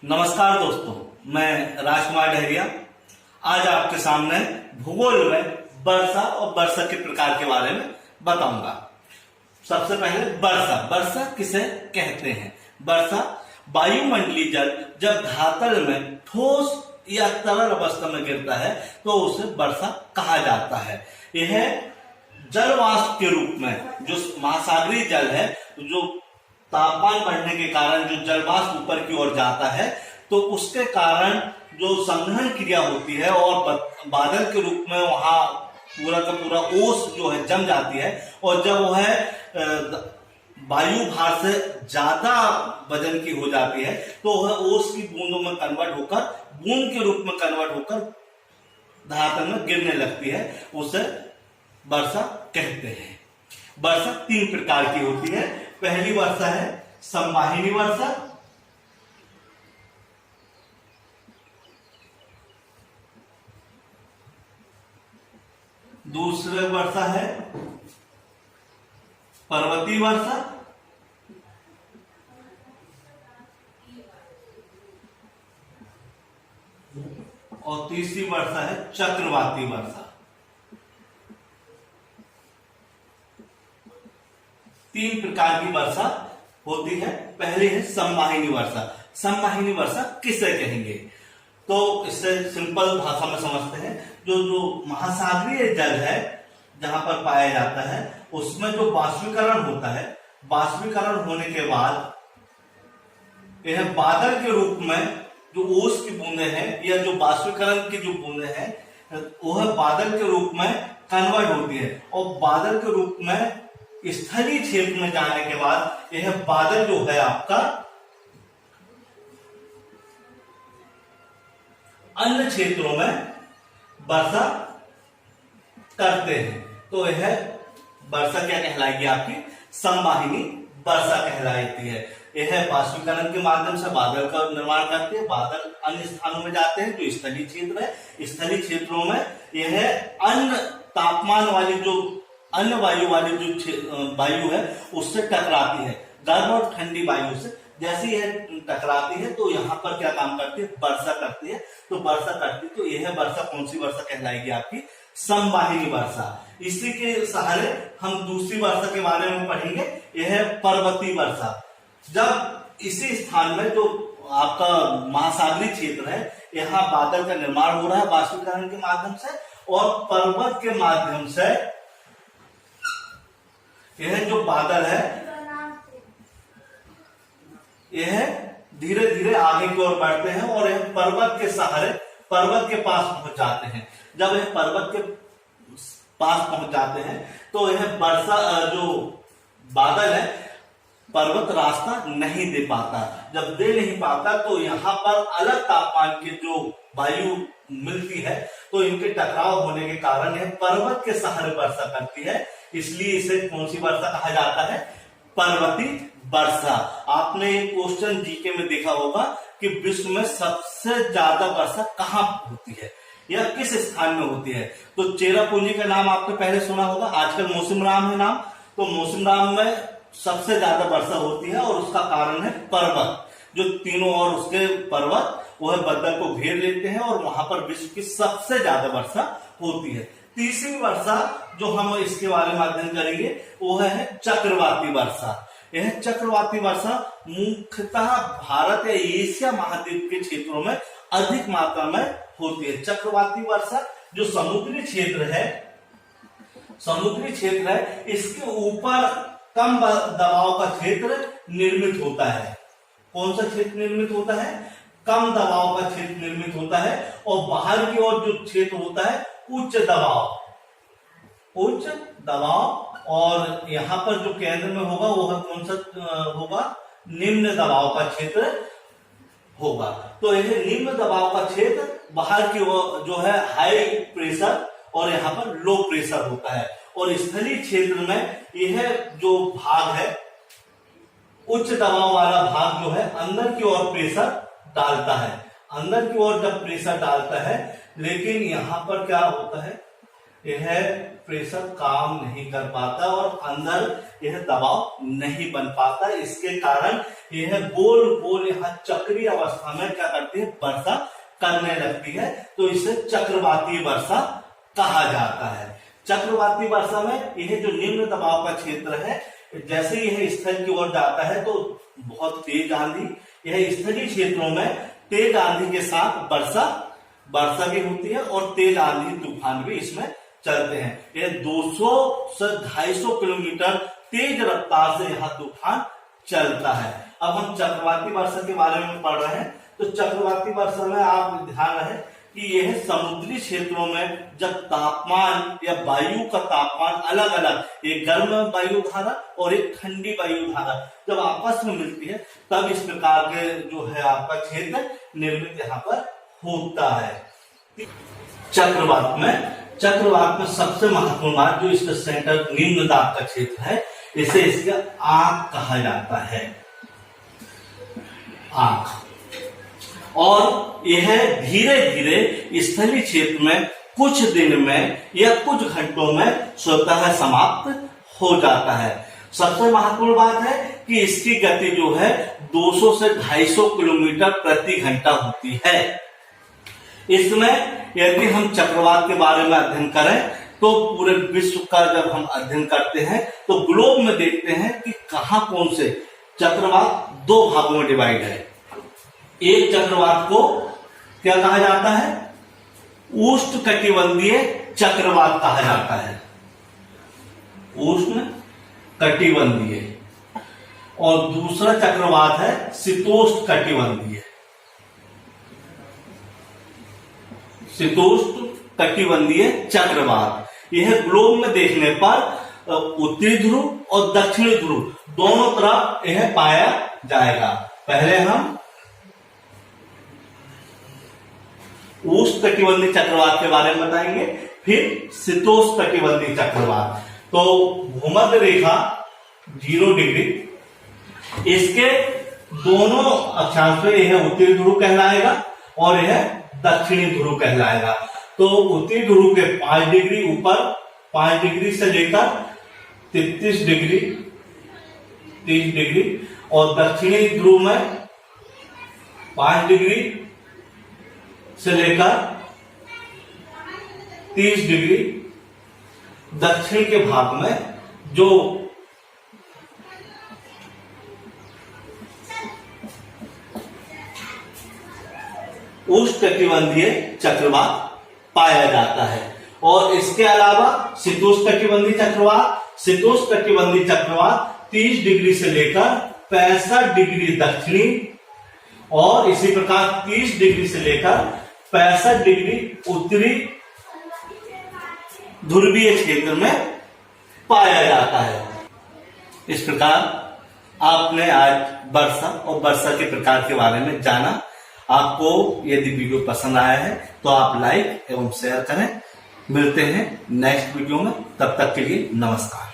नमस्कार दोस्तों, मैं राजकुमार डहरिया आज आपके सामने भूगोल में वर्षा और वर्षा के प्रकार के बारे में बताऊंगा। सबसे पहले वर्षा किसे कहते हैं? वर्षा वायुमंडलीय जल जब धरातल में ठोस या तरल अवस्था में गिरता है तो उसे वर्षा कहा जाता है। यह जलवाष्प के रूप में जो महासागरीय जल है, जो तापमान बढ़ने के कारण जो जलवाष्प ऊपर की ओर जाता है तो उसके कारण जो संघनन क्रिया होती है और बादल के रूप में वहां पूरा का पूरा ओस जो है जम जाती है, और जब वह वायु भार से ज्यादा वजन की हो जाती है तो वह ओस की बूंदों में कन्वर्ट होकर बूंद के रूप में कन्वर्ट होकर धरातल में गिरने लगती है। उसे वर्षा कहते हैं। वर्षा तीन प्रकार की होती है। पहली वर्षा है संवाहिनी वर्षा, दूसरी वर्षा है पर्वतीय वर्षा, और तीसरी वर्षा है चक्रवाती वर्षा। तीन प्रकार की वर्षा होती है। पहली है संवाहिनी वर्षा। संवाहिनी वर्षा किसे कहेंगे? तो इससे सिंपल भाषा में समझते हैं। जो महासागरीय जल है जहां पर पाया जाता है उसमें जो बाष्पीकरण होता है, बाष्पीकरण होने के बाद यह बादल के रूप में जो ओस की बूंदे हैं या जो बाष्पीकरण की जो बूंदे हैं वह बादल के रूप में कन्वर्ट होती है, और बादल के रूप में स्थलीय क्षेत्र में जाने के बाद यह बादल जो है आपका अन्य क्षेत्रों में वर्षा करते हैं। तो यह वर्षा क्या कहलाएगी? आपकी संवाहिनी वर्षा कहलाती है। यह बाष्पीकरण के माध्यम से बादल का निर्माण करते हैं। बादल अन्य स्थानों में जाते हैं जो स्थलीय क्षेत्र है। स्थलीय क्षेत्रों में यह अन्य तापमान वाली जो अन्य वायु वाली जो वायु है उससे टकराती है, गर्म और ठंडी वायु से। जैसे यह टकराती है तो यहाँ पर क्या काम करती है? वर्षा करती है। तो वर्षा करती है तो यह वर्षा कौन सी वर्षा कहलाएगी? आपकी संवाहिनी वर्षा। इसी के सहारे हम दूसरी वर्षा के बारे में पढ़ेंगे। यह है पर्वतीय वर्षा। जब इसी स्थान में जो आपका महासागरीय क्षेत्र है यहाँ बादल का निर्माण हो रहा है बाष्पीकरण के माध्यम से, और पर्वत के माध्यम से यह जो बादल है यह धीरे धीरे आगे की ओर बढ़ते हैं और यह पर्वत के सहारे पर्वत के पास पहुंच जाते हैं। जब यह पर्वत के पास पहुंच जाते हैं तो यह वर्षा जो बादल है पर्वत रास्ता नहीं दे पाता। जब दे नहीं पाता तो यहाँ पर अलग तापमान की जो वायु मिलती है तो इनके टकराव होने के कारण यह पर्वत के सहारे वर्षा करती है। इसलिए इसे कौन सी वर्षा कहा जाता है? पर्वतीय वर्षा। आपने क्वेश्चन जीके में देखा होगा कि विश्व में सबसे ज्यादा वर्षा कहाँ होती है या किस स्थान में होती है? तो चेरापूंजी का नाम आपने पहले सुना होगा, आजकल मौसिनराम है नाम। तो मौसिनराम में सबसे ज्यादा वर्षा होती है और उसका कारण है पर्वत। जो तीनों और उसके पर्वत वह बदल को घेर लेते हैं और वहां पर विश्व की सबसे ज्यादा वर्षा होती है। तीसरी वर्षा जो हम इसके बारे में अध्ययन करेंगे वो है चक्रवाती वर्षा। यह चक्रवाती वर्षा मुख्यतः भारत या एशिया महाद्वीप के क्षेत्रों में अधिक मात्रा में होती है। चक्रवाती वर्षा जो समुद्री क्षेत्र है इसके ऊपर कम दबाव का क्षेत्र निर्मित होता है। कौन सा क्षेत्र निर्मित होता है? कम दबाव का क्षेत्र निर्मित होता है, और बाहर की ओर जो क्षेत्र होता है उच्च दबाव, और यहाँ पर जो केंद्र में होगा वह कौन सा होगा? निम्न दबाव का क्षेत्र होगा। तो यह निम्न दबाव का क्षेत्र बाहर की ओर जो है हाई प्रेशर और यहाँ पर लो प्रेशर होता है, और स्थलीय क्षेत्र में यह जो भाग है उच्च दबाव वाला भाग जो है अंदर की ओर प्रेशर डालता है। अंदर की ओर जब प्रेशर डालता है, लेकिन यहाँ पर क्या होता है? यह प्रेशर काम नहीं कर पाता और अंदर यह दबाव नहीं बन पाता। इसके कारण यह गोल गोल यहाँ चक्रीय अवस्था में क्या करती है, वर्षा करने लगती है। तो इसे चक्रवाती वर्षा कहा जाता है। चक्रवाती वर्षा में यह जो निम्न दबाव का क्षेत्र है, जैसे यह स्थल की ओर जाता है तो बहुत तेज आंधी, यह स्थलीय क्षेत्रों में तेज आंधी के साथ वर्षा भी होती है और तेज आंधी तूफान भी इसमें चलते हैं। यह 200 से 250 किलोमीटर तेज रफ्तार से यहाँ तूफान चलता है। अब हम चक्रवाती वर्षा के बारे में पढ़ रहे हैं। तो चक्रवाती वर्षा में आप ध्यान रहे कि यह समुद्री क्षेत्रों में जब तापमान या वायु का तापमान अलग अलग, एक गर्म वायु धारा और एक ठंडी वायु धारा जब आपस में मिलती है, तब इस प्रकार के जो है आपका क्षेत्र निर्मित यहाँ पर होता है। चक्रवात में सबसे महत्वपूर्ण बात, जो इसका सेंटर निम्न दाब का क्षेत्र है, इसे इसका आंख कहा जाता है, आंख। और यह धीरे धीरे स्थलीय क्षेत्र में कुछ दिन में या कुछ घंटों में स्वतः समाप्त हो जाता है। सबसे महत्वपूर्ण बात है कि इसकी गति जो है 200 से 250 किलोमीटर प्रति घंटा होती है। इसमें यदि हम चक्रवात के बारे में अध्ययन करें तो पूरे विश्व का जब हम अध्ययन करते हैं तो ग्लोब में देखते हैं कि कहां कौन से चक्रवात दो भागों में डिवाइड है। एक चक्रवात को क्या कहा जाता है, उष्णकटिबंधीय चक्रवात कहा जाता है, उष्णकटिबंधीय। और दूसरा चक्रवात है शीतोष्णकटिबंधीय, शीतोष्णकटिबंधीय चक्रवात। यह ग्लोब में देखने पर उत्तरी ध्रुव और दक्षिणी ध्रुव दोनों तरफ यह पाया जाएगा। पहले हम उष्णकटिबंधीय चक्रवात के बारे में बताएंगे, फिर शीतोष्णकटिबंधीय चक्रवात। तो भूमध्य रेखा 0 डिग्री, इसके दोनों अक्षांश में यह उत्तरी ध्रुव कहलाएगा और यह दक्षिणी ध्रुव कहलाएगा। तो उत्तरी ध्रुव के 5 डिग्री ऊपर, 5 डिग्री से लेकर 33 डिग्री, 30 डिग्री, और दक्षिणी ध्रुव में 5 डिग्री से लेकर 30 डिग्री। दक्षिण के भाग में जो उष्णकटिबंधीय चक्रवात पाया जाता है। और इसके अलावा शीतोष्णकटिबंधीय चक्रवात 30 डिग्री से लेकर 65 डिग्री दक्षिणी और इसी प्रकार 30 डिग्री से लेकर 65 डिग्री उत्तरी ध्रुवीय क्षेत्र में पाया जाता है। इस प्रकार आपने आज वर्षा और वर्षा के प्रकार के बारे में जाना। आपको यदि वीडियो पसंद आया है तो आप लाइक एवं शेयर करें। मिलते हैं नेक्स्ट वीडियो में, तब तक के लिए नमस्कार।